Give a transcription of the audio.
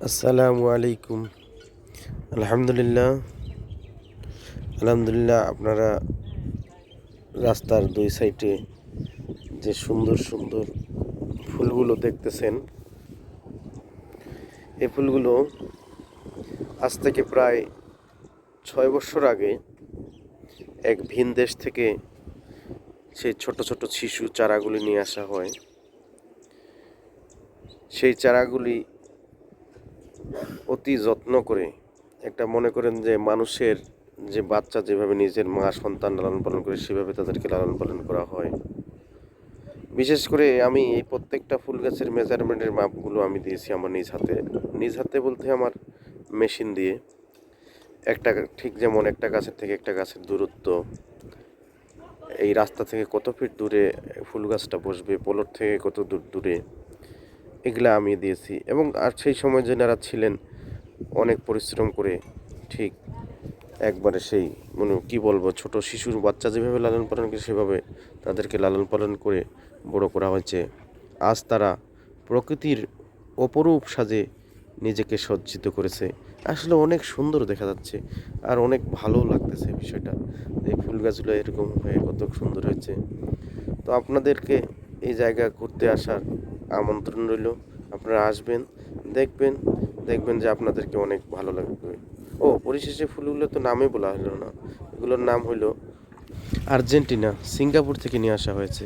আসসালামু আলাইকুম। আলহামদুলিল্লাহ আপনারা রাস্তার দুই সাইডে যে সুন্দর সুন্দর ফুলগুলো দেখতেছেন, এই ফুলগুলো আজ থেকে প্রায় 6 বছর আগে এক ভিন দেশ থেকে সেই ছোট ছোট শিশু চারাগুলি নিয়ে আসা হয়। সেই চারাগুলি অতি যত্ন করে, একটা মনে করেন যে মানুষের যে বাচ্চা যেভাবে নিজের মা সন্তান লালন পালন করে সেভাবে তাদেরকে লালন পালন করা হয়। বিশেষ করে আমি এই প্রত্যেকটা ফুল গাছের মেজারমেন্টের মাপগুলো আমি দিয়েছি আমার নিজ হাতে বলতে আমার মেশিন দিয়ে। একটা ঠিক যেমন একটা গাছের থেকে একটা গাছের দূরত্ব, এই রাস্তা থেকে কত ফিট দূরে ফুল গাছটা বসবে, পলট থেকে কত দূর দূরে, এগুলা আমি দিয়েছি। এবং আর সেই সময় যারা ছিলেন অনেক পরিশ্রম করে, ঠিক একবারে সেই কি বলবো, ছোট শিশুর বাচ্চা যেভাবে লালন পালন করে সেভাবে তাদেরকে লালন পালন করে বড় করা হয়েছে। আজ তারা প্রকৃতির অপরূপ সাজে নিজেকে সজ্জিত করেছে। আসলে অনেক সুন্দর দেখা যাচ্ছে আর অনেক ভালো লাগতেছে বিষয়টা, এই ফুল গাছগুলো এরকম হয়ে কত সুন্দর হয়েছে। তো আপনাদেরকে এই জায়গা ঘুরতে আসার আমন্ত্রণ রইল। আপনারা আসবেন, দেখবেন দেখবেন যে আপনাদেরকে অনেক ভালো লাগবে। ও পরিশেষে ফুলগুলো তো নামই বলা হলো না, এগুলোর নাম হইল আর্জেন্টিনা, সিঙ্গাপুর থেকে নিয়ে আসা হয়েছে।